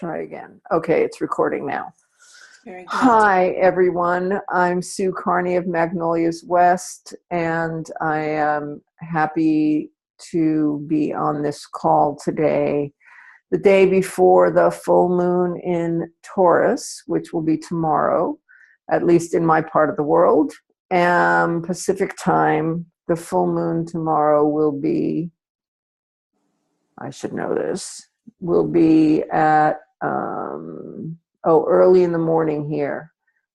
Try again. Okay, it's recording now. Very good. Hi, everyone. I'm Sue Carney of Magnolias West, and I am happy to be on this call today, the day before the full moon in Taurus, which will be tomorrow, at least in my part of the world. Pacific time, the full moon tomorrow will be, I should know this, will be at early in the morning here.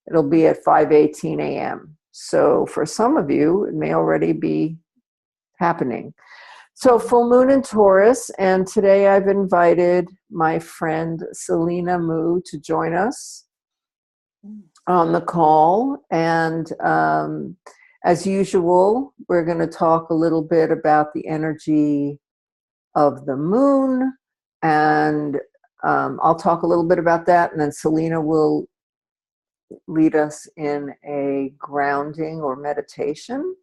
It'll be at 5:18 a.m. So for some of you, it may already be happening. So full moon in Taurus, and today I've invited my friend Selena Mu to join us on the call. And as usual, we're going to talk a little bit about the energy of the moon, and I'll talk a little bit about that, and then Selena will lead us in a grounding or meditation,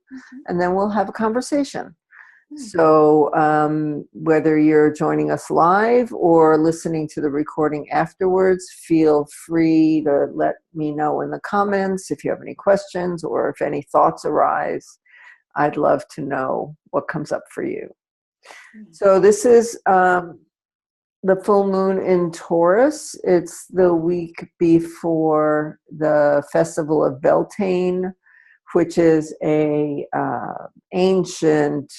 and then we'll have a conversation. So whether you're joining us live or listening to the recording afterwards, feel free to let me know in the comments if you have any questions or if any thoughts arise. I'd love to know what comes up for you. So this is the full moon in Taurus. It's the week before the festival of Beltane, which is a ancient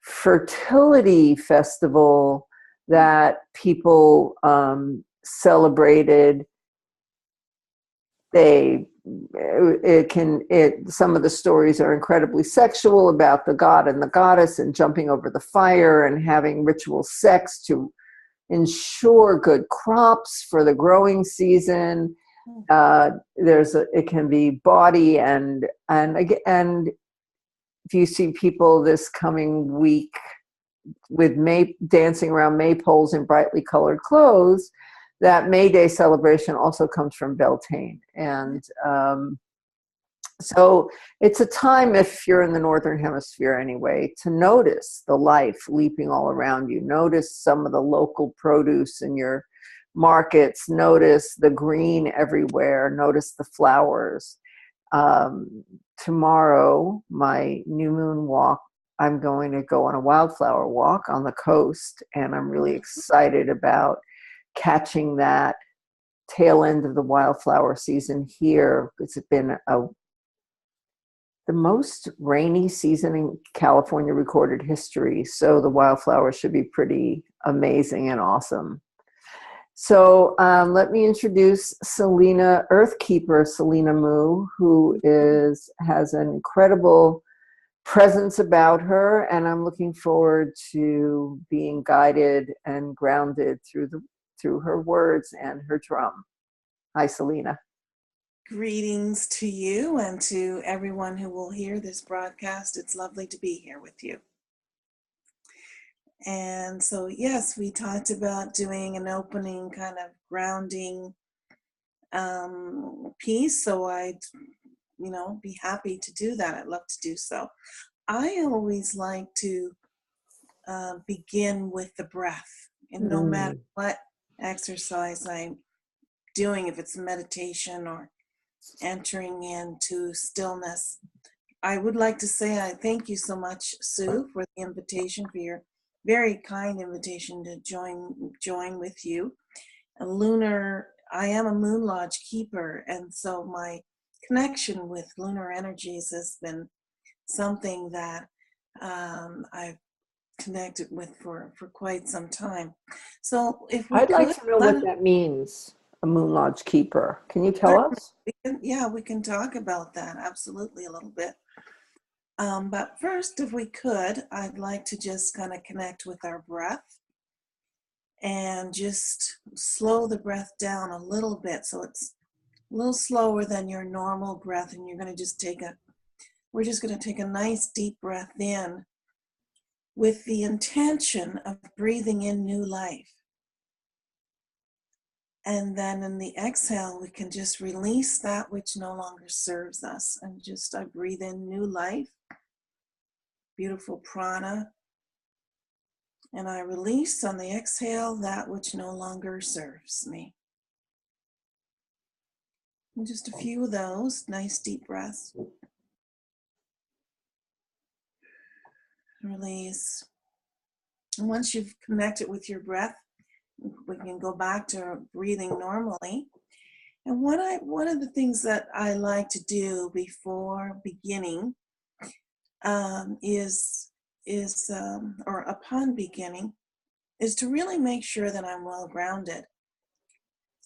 fertility festival that people celebrated. Some of the stories are incredibly sexual about the god and the goddess and jumping over the fire and having ritual sex to ensure good crops for the growing season. It can be bawdy and if you see people this coming week with dancing around maypoles in brightly colored clothes, that May Day celebration also comes from Beltane. And so it's a time, if you're in the Northern Hemisphere anyway, to notice the life leaping all around you. Notice some of the local produce in your markets. Notice the green everywhere. Notice the flowers. Tomorrow, my new moon walk, I'm going to go on a wildflower walk on the coast, and I'm really excited about catching that tail end of the wildflower season here. It's been the most rainy season in California recorded history, so the wildflowers should be pretty amazing and awesome. So let me introduce Selena, Earthkeeper Selena Mu, who has an incredible presence about her, and I'm looking forward to being guided and grounded through her words and her drum. Hi, Selena. Greetings to you and to everyone who will hear this broadcast. It's lovely to be here with you. And so, yes, we talked about doing an opening kind of grounding piece. So I'd, be happy to do that. I'd love to do so. I always like to begin with the breath, and no matter what exercise I'm doing, if it's meditation or entering into stillness, I would like to say I thank you so much, Sue, for the invitation, for your very kind invitation to join with you. I am a Moon Lodge keeper, and so my connection with lunar energies has been something that I've connected with for quite some time. So if we I'd like to know what that means, a Moon Lodge keeper. Can you tell us? We can talk about that, absolutely, a little bit. But first, if we could, I'd like to just kind of connect with our breath and just slow the breath down a little bit, so it's a little slower than your normal breath, and you're going to just we're just going to take a nice deep breath in with the intention of breathing in new life. And then in the exhale, we can just release that which no longer serves us. And just I breathe in new life, beautiful prana, And I release on the exhale that which no longer serves me. And just a few of those nice deep breaths. Release. And once you've connected with your breath, we can go back to breathing normally. And one of the things that I like to do before beginning or upon beginning, is to really make sure that I'm well grounded.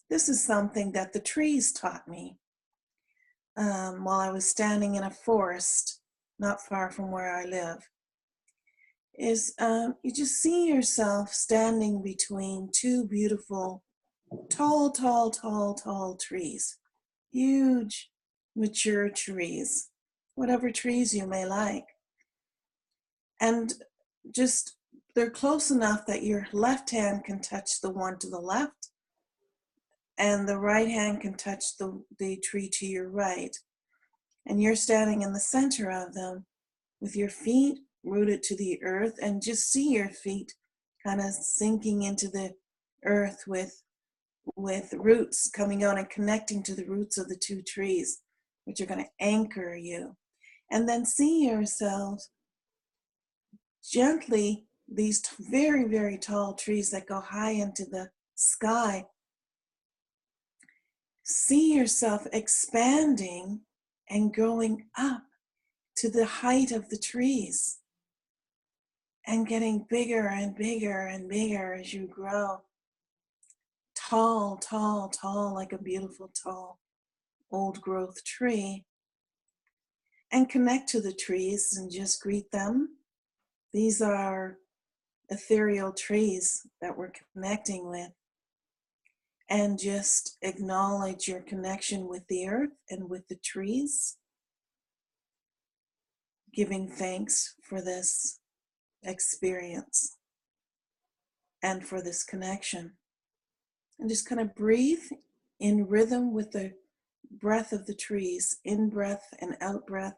This is something that the trees taught me while I was standing in a forest not far from where I live. You just see yourself standing between two beautiful, tall trees, huge, mature trees, whatever trees you may like. And just, they're close enough that your left hand can touch the one to the left, and the right hand can touch the tree to your right. And you're standing in the center of them with your feet rooted to the earth, and just see your feet kind of sinking into the earth with roots coming out and connecting to the roots of the two trees, which are going to anchor you. And then see yourselves gently, these very, very tall trees that go high into the sky. See yourself expanding and going up to the height of the trees and getting bigger and bigger and bigger as you grow. Tall, tall, tall, like a beautiful, tall, old growth tree. And connect to the trees and just greet them. These are ethereal trees that we're connecting with. And just acknowledge your connection with the earth and with the trees. Giving thanks for this experience and for this connection. And just kind of breathe in rhythm with the breath of the trees. In breath and out breath.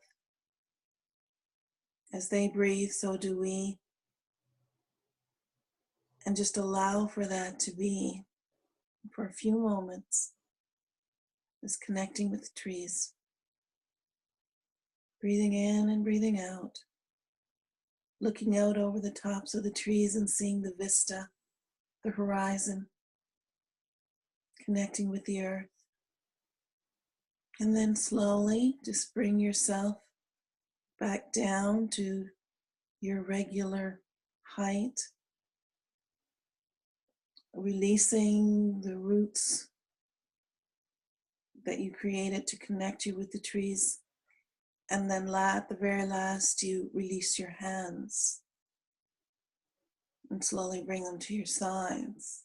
As they breathe, so do we. And just allow for that to be for a few moments. Just connecting with the trees. Breathing in and breathing out. Looking out over the tops of the trees and seeing the vista, the horizon. Connecting with the earth. And then slowly just bring yourself back down to your regular height. Releasing the roots that you created to connect you with the trees. And then at the very last, you release your hands and slowly bring them to your sides.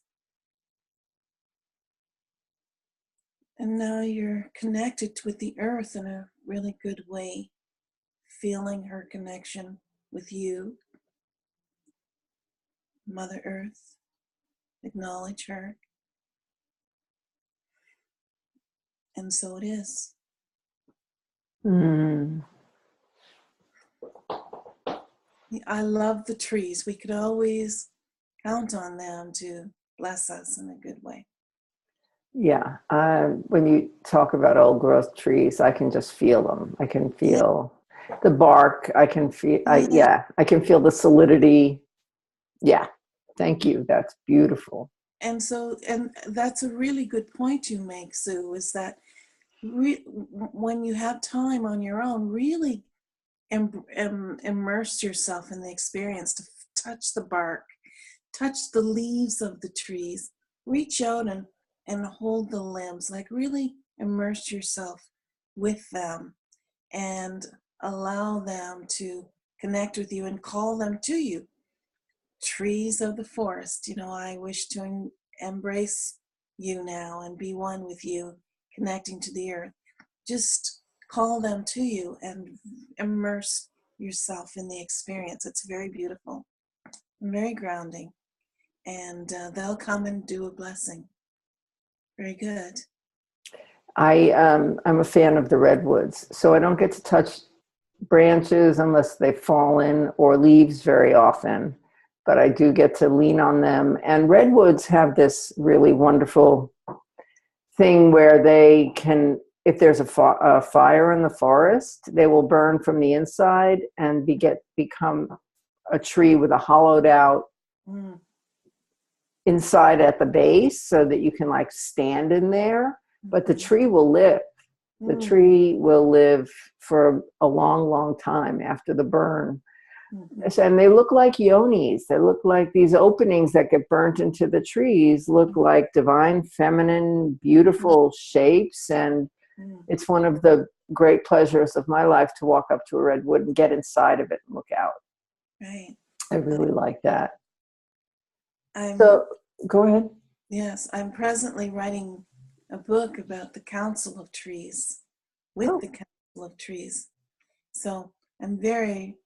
And now you're connected with the earth in a really good way, feeling her connection with you, Mother Earth. Acknowledge her. And so it is. I love the trees. We could always count on them to bless us in a good way. Yeah. When you talk about old growth trees, I can just feel them. I can feel the bark. I can feel, I can feel the solidity. Yeah. Thank you. That's beautiful. And that's a really good point you make, Sue, is that when you have time on your own, really immerse yourself in the experience, to touch the bark, touch the leaves of the trees, reach out and hold the limbs, like really immerse yourself with them and allow them to connect with you and call them to you. Trees of the forest, I wish to embrace you now and be one with you, connecting to the earth. Just call them to you and immerse yourself in the experience. It's very beautiful and very grounding. And they'll come and do a blessing. Very good. I'm a fan of the redwoods, so I don't get to touch branches unless they've fallen, or leaves very often. but I do get to lean on them. And redwoods have this really wonderful thing where they can, if there's a fire in the forest, they will burn from the inside and become a tree with a hollowed out inside at the base, so that you can like stand in there, but the tree will live. The tree will live for a long, long time after the burn. And they look like yonis. They look like these openings that get burnt into the trees, look like divine, feminine, beautiful shapes. And it's one of the great pleasures of my life to walk up to a redwood and get inside of it and look out. Right. I really like that. So go ahead. Yes, I'm presently writing a book about the Council of Trees, with the Council of Trees. So I'm very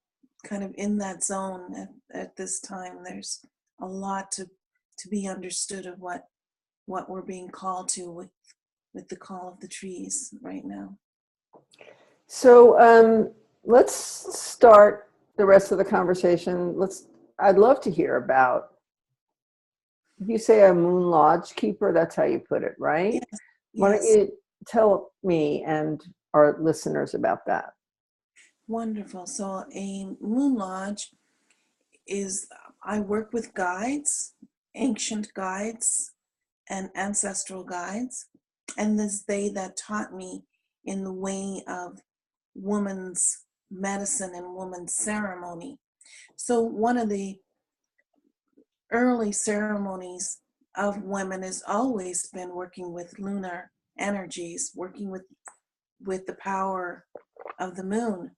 kind of in that zone at this time. There's a lot to be understood of what we're being called to with the call of the trees right now. So let's start the rest of the conversation. I'd love to hear about, you say a moon lodge keeper, that's how you put it, right? Yes. Why don't you tell me and our listeners about that? Wonderful. So a moon lodge is, I work with guides, ancient guides and ancestral guides, and this they that taught me in the way of woman's medicine and woman's ceremony. So one of the early ceremonies of women has always been working with lunar energies, working with the power of the moon.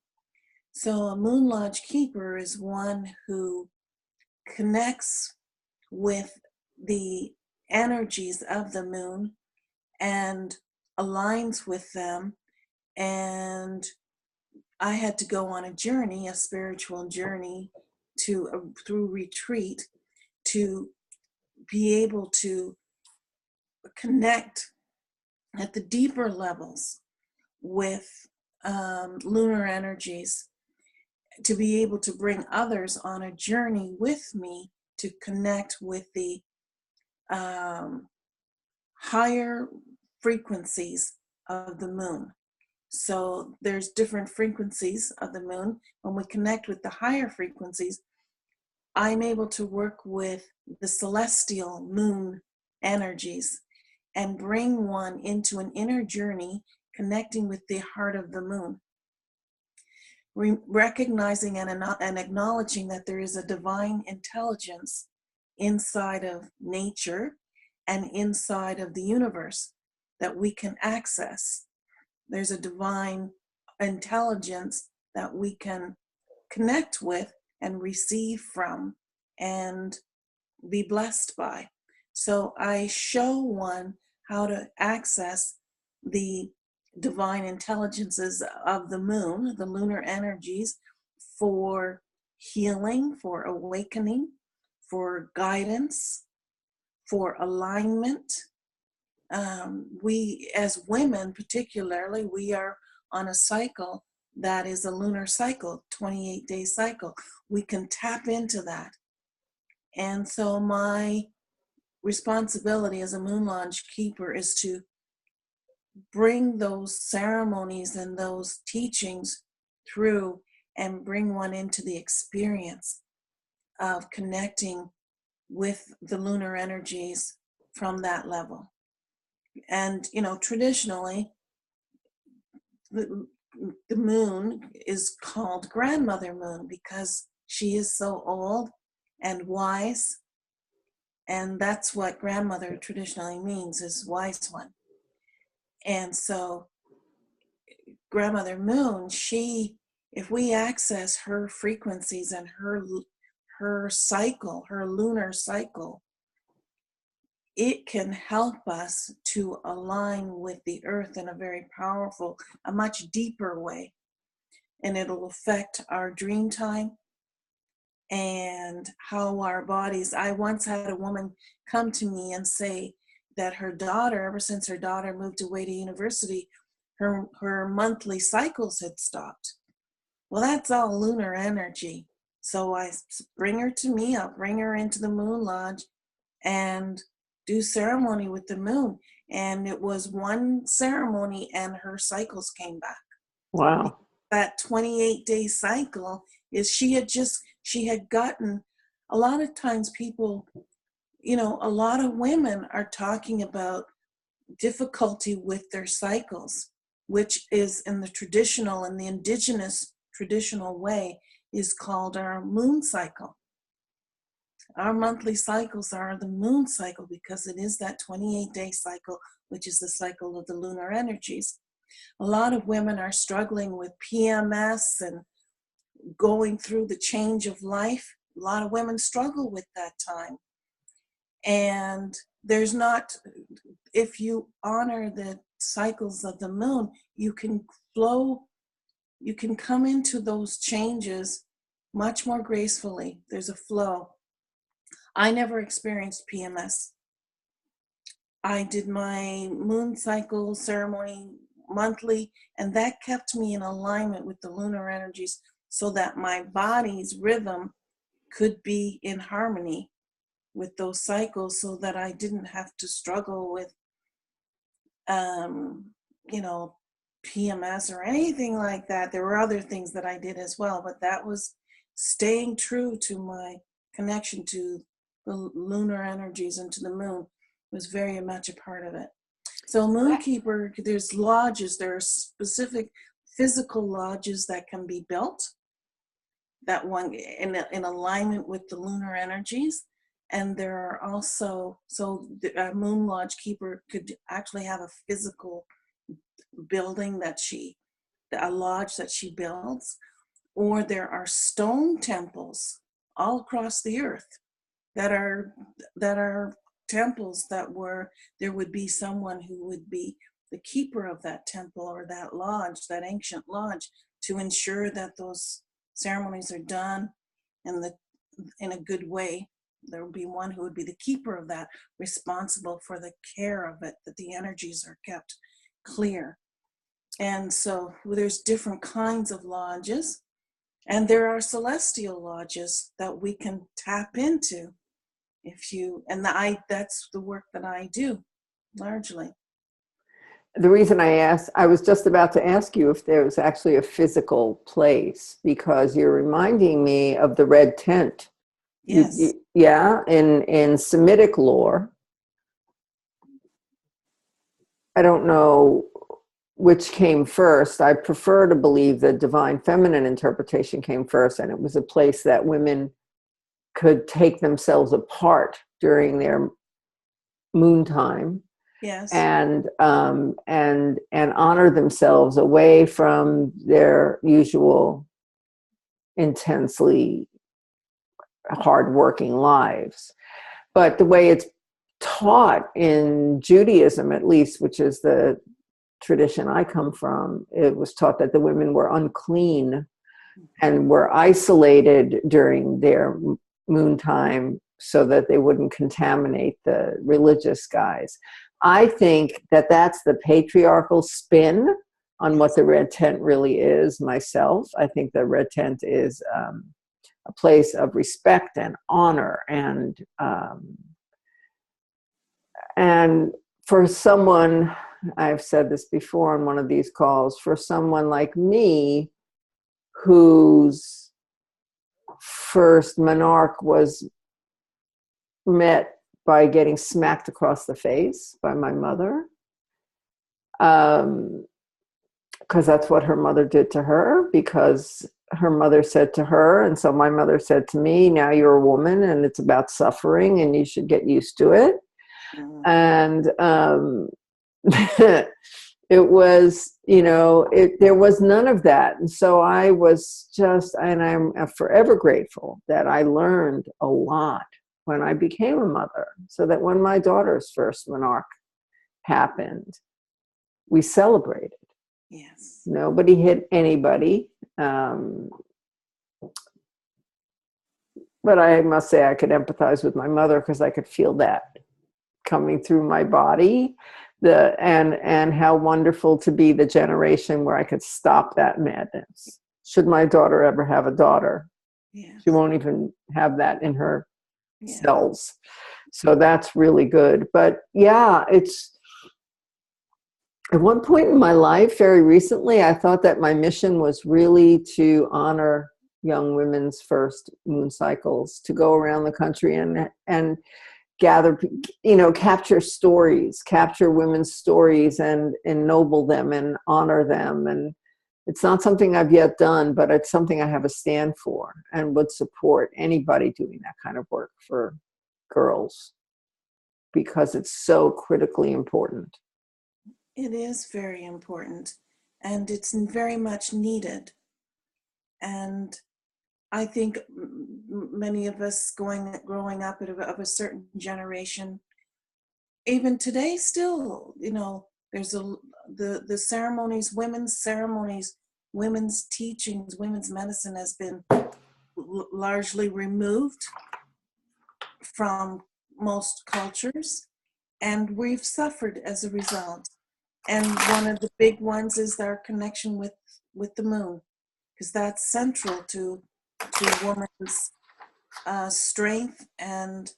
So a moon lodge keeper is one who connects with the energies of the moon and aligns with them. And I had to go on a journey, a spiritual journey, through retreat, to be able to connect at the deeper levels with lunar energies, to be able to bring others on a journey with me to connect with the higher frequencies of the moon. So there's different frequencies of the moon. When we connect with the higher frequencies, I'm able to work with the celestial moon energies and bring one into an inner journey connecting with the heart of the moon. Recognizing and acknowledging that there is a divine intelligence inside of nature and inside of the universe that we can access. There's a divine intelligence that we can connect with and receive from and be blessed by. So I show one how to access the divine intelligences of the moon, the lunar energies, for healing, for awakening, for guidance, for alignment. We, as women particularly, we are on a cycle that is a lunar cycle, 28-day cycle. We can tap into that. And so my responsibility as a moon lodge keeper is to bring those ceremonies and those teachings through and bring one into the experience of connecting with the lunar energies from that level. And, you know, traditionally, the moon is called grandmother moon because she is so old and wise. And that's what grandmother traditionally means, is wise one. And so grandmother moon, if we access her frequencies and her cycle, her lunar cycle, it can help us to align with the earth in a very powerful, a much deeper way. And it'll affect our dream time and how our bodies. I once had a woman come to me and say that her daughter, ever since her daughter moved away to university, her monthly cycles had stopped. Well, that's all lunar energy. So I bring her to me. I'll bring her into the Moon Lodge and do ceremony with the moon. And it was one ceremony and her cycles came back. Wow. That 28-day cycle is she had gotten, a lot of times people, a lot of women are talking about difficulty with their cycles, which is in the indigenous traditional way is called our moon cycle. Our monthly cycles are the moon cycle because it is that 28-day cycle, which is the cycle of the lunar energies. A lot of women are struggling with PMS and going through the change of life. A lot of women struggle with that time. And if you honor the cycles of the moon, you can come into those changes much more gracefully. There's a flow. I never experienced PMS. I did my moon cycle ceremony monthly, and that kept me in alignment with the lunar energies so that my body's rhythm could be in harmony with those cycles so that I didn't have to struggle with, PMS or anything like that. There were other things that I did as well, but that was staying true to my connection to the lunar energies and to the moon was very much a part of it. So Moonkeeper, there's lodges, there are specific physical lodges that can be built, that one in alignment with the lunar energies. And there are also, a Moon Lodge Keeper could actually have a physical building a lodge that she builds, or there are stone temples all across the earth that are temples there would be someone who would be the keeper of that temple or that lodge, that ancient lodge, to ensure that those ceremonies are done in a good way. There would be one who would be the keeper of that, responsible for the care of it, that the energies are kept clear. And so there's different kinds of lodges, and there are celestial lodges that we can tap into that's the work that I do largely. The reason I asked, I was just about to ask you if there was actually a physical place, because you're reminding me of the red tent. Yes. In Semitic lore, I don't know which came first. I prefer to believe the divine feminine interpretation came first, and it was a place that women could take themselves apart during their moon time. Yes. And honor themselves away from their usual intensely hardworking lives. But the way it's taught in Judaism, at least, which is the tradition I come from, it was taught that the women were unclean and were isolated during their moon time so that they wouldn't contaminate the religious guys. I think that that's the patriarchal spin on what the red tent really is myself. I think the red tent is a place of respect and honor, and for someone, I've said this before on one of these calls, for someone like me whose first monarch was met by getting smacked across the face by my mother, because that's what her mother did to her, because her mother said to her, and so my mother said to me, now you're a woman and it's about suffering and you should get used to it. And it was, there was none of that. And so I was and I'm forever grateful that I learned a lot when I became a mother, so that when my daughter's first monarch happened, we celebrated. Yes. Nobody hit anybody. But I must say I could empathize with my mother, because I could feel that coming through my body. And how wonderful to be the generation where I could stop that madness, should my daughter ever have a daughter. Yes. She won't even have that in her Yes. cells. So that's really good. But yeah, it's at one point in my life, very recently, I thought that my mission was really to honor young women's first moon cycles, to go around the country and gather, capture stories, capture women's stories and ennoble them and honor them. And it's not something I've yet done, but it's something I have a stand for and would support anybody doing that kind of work for girls, because it's so critically important. It is very important, and it's very much needed. And I think many of us growing up of a certain generation, even today, still, there's the ceremonies, women's teachings, women's medicine has been largely removed from most cultures, and we've suffered as a result. And one of the big ones is our connection with the moon, because that's central to woman's strength and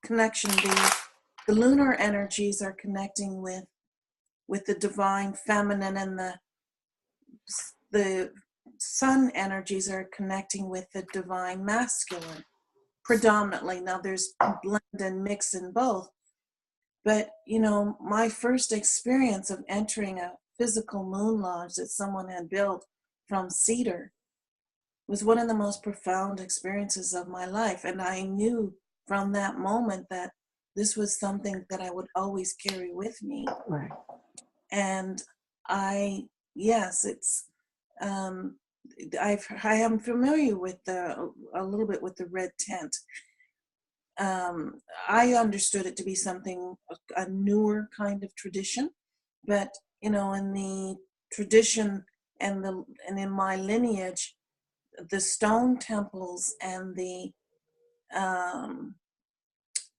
connection. The lunar energies are connecting with the divine feminine, and the sun energies are connecting with the divine masculine predominantly. Now there's blend and mix in both. But, my first experience of entering a physical moon lodge that someone had built from cedar was one of the most profound experiences of my life. And I knew from that moment that this was something that I would always carry with me. Right. And yes, it's, I am familiar with a little bit with the red tent. I understood it to be something, a newer kind of tradition, but in the tradition and in my lineage, the stone temples and the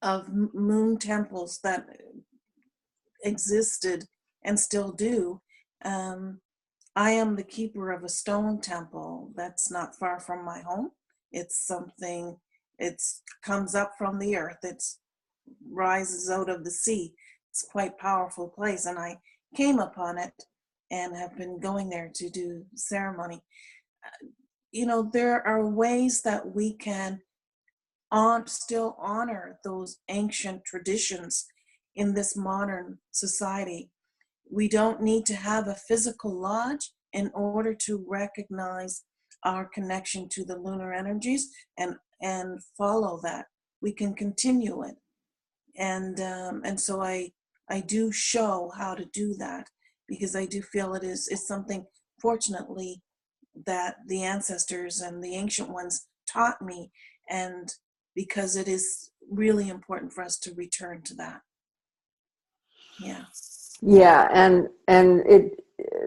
of moon temples that existed and still do. I am the keeper of a stone temple that's not far from my home. It's something. It comes up from the earth. It rises out of the sea. It's quite a powerful place, and I came upon it and have been going there to do ceremony. There are ways that we can still honor those ancient traditions in this modern society. We don't need to have a physical lodge in order to recognize our connection to the lunar energies and follow that. We can continue it. And so I do show how to do that, because I do feel it's something, fortunately, that the ancestors and the ancient ones taught me, and because it is really important for us to return to that. Yeah. Yeah, and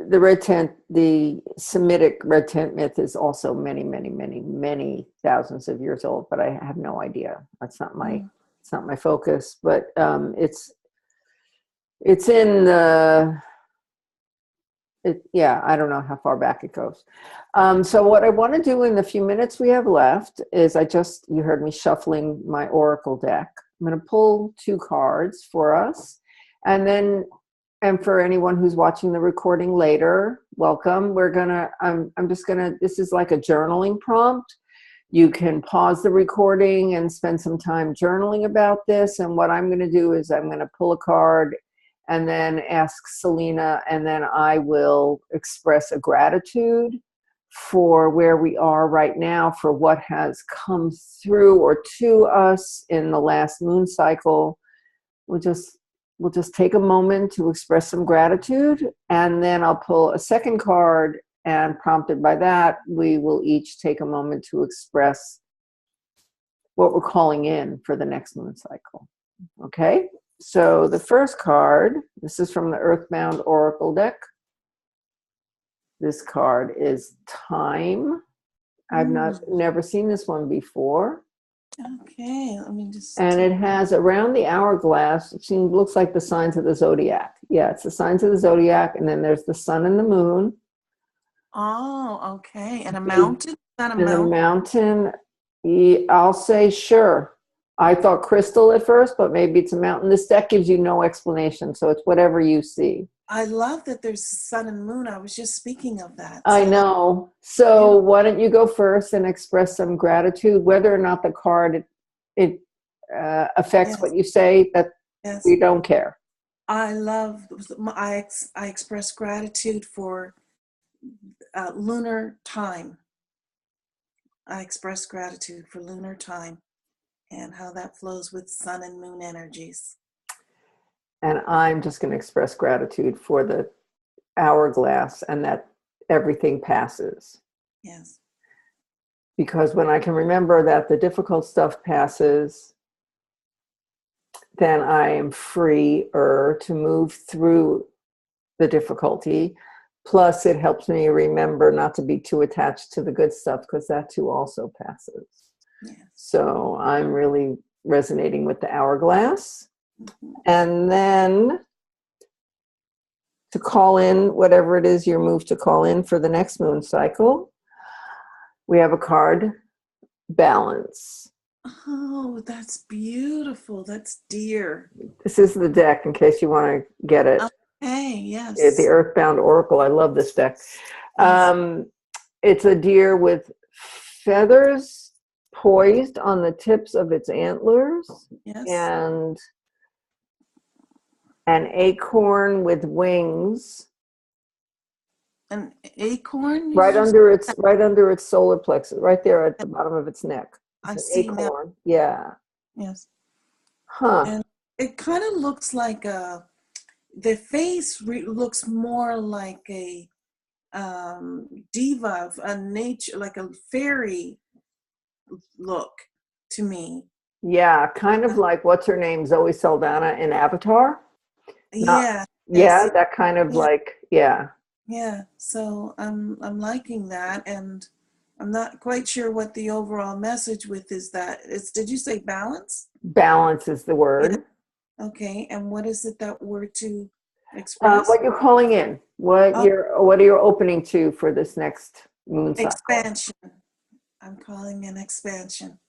the red tent, the Semitic red tent myth is also many, many, many, many thousands of years old, but I have no idea. That's not my it's not my focus. But it's in the I don't know how far back it goes. So what I want to do in the few minutes we have left is you heard me shuffling my oracle deck. I'm going to pull 2 cards for us, and for anyone who's watching the recording later, welcome. This is like a journaling prompt. You can pause the recording and spend some time journaling about this. And what I'm going to do is I'm going to pull a card and then ask Selena, and then I will express a gratitude for where we are right now, for what has come through or to us in the last moon cycle. We'll just take a moment to express some gratitude, and then I'll pull a second card, and prompted by that, we will each take a moment to express what we're calling in for the next moon cycle. Okay? So the first card, this is from the Earthbound Oracle deck. This card is Time. I've never seen this one before. Okay, let me just. And it has around the hourglass, it looks like the signs of the zodiac. Yeah, it's the signs of the zodiac, and then there's the sun and the moon. Oh, okay. And a mountain? that a And a mountain? mountain, I'll say sure. I thought crystal at first, but maybe it's a mountain. This deck gives you no explanation, so it's whatever you see. I love that there's sun and moon. I was just speaking of that. I So that's know. So beautiful. why don't you go first and express some gratitude, whether or not the card it affects Yes, what you say, that yes. we don't care. I love, I express gratitude for lunar time. I express gratitude for lunar time and how that flows with sun and moon energies. And I'm just going to express gratitude for the hourglass and that everything passes. Yes. Because when I can remember that the difficult stuff passes, then I am freer to move through the difficulty. Plus, it helps me remember not to be too attached to the good stuff, because that too also passes. Yes. So I'm really resonating with the hourglass. Mm-hmm. And then to call in whatever it is you're moved to call in for the next moon cycle, we have a card, balance. Oh, that's beautiful. That's dear. This is the deck in case you want to get it. Okay, The yes. Earthbound Oracle. I love this deck. Yes. It's a deer with feathers poised on the tips of its antlers, Yes. and an acorn with wings An acorn, right you under its solar plexus, right there at said? the bottom of its neck. It's I an see now. acorn. Yeah. Yes. Huh. And it kind of looks like the face looks more like a diva, a nature, like a fairy look to me. Yeah, kind of like what's her name, Zoe Saldana in Avatar. Not, Yeah, yes, yeah, that kind of yeah, like, yeah. yeah. So I'm liking that, and I'm not quite sure what the overall message with is that is. Did you say balance? Balance is the Yeah. word. Okay. And what is it that we're to express? What you're calling in, Oh, what are you opening to for this next moon cycle? expansion. I'm calling an expansion.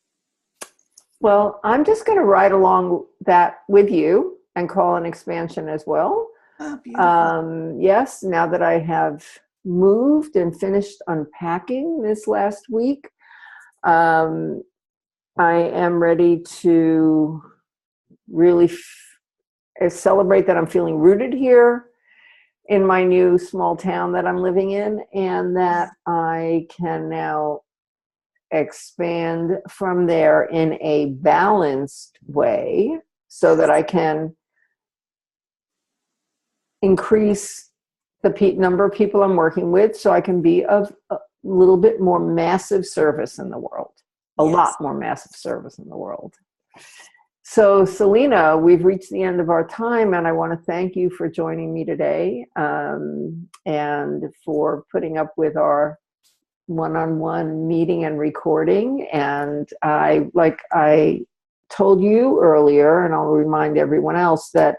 Well, I'm just going to ride along that with you and call an expansion as well. Ah, beautiful. Yes, now that I have moved and finished unpacking this last week, um, I am ready to really celebrate that I'm feeling rooted here in my new small town that I'm living in, and that I can now expand from there in a balanced way so that Yes. I can increase the number of people I'm working with, so I can be of a little bit more massive service in the world, a lot Yes. more massive service in the world. So, Selena, we've reached the end of our time, and I want to thank you for joining me today, and for putting up with our one-on-one meeting and recording. And like I told you earlier, and I'll remind everyone else, that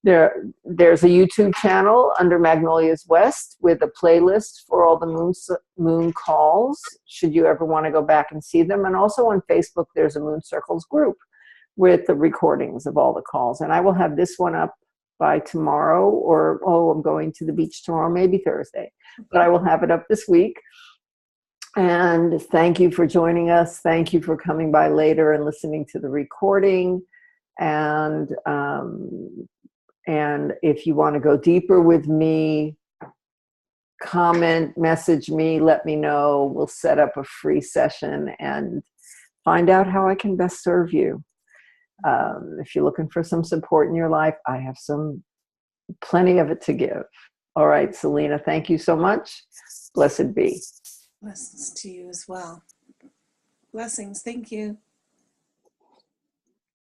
there's a YouTube channel under Magnolias West with a playlist for all the moon calls, should you ever want to go back and see them. And also on Facebook, there's a Moon Circles group with the recordings of all the calls. And I will have this one up by tomorrow, or, I'm going to the beach tomorrow, maybe Thursday. But I will have it up this week. And thank you for joining us. Thank you for coming by later and listening to the recording. And if you want to go deeper with me, comment, message me, let me know. We'll set up a free session and find out how I can best serve you. If you're looking for some support in your life, I have plenty of it to give. All right, Selena, thank you so much. Blessed be. Blessings to you as well. Blessings. Thank you.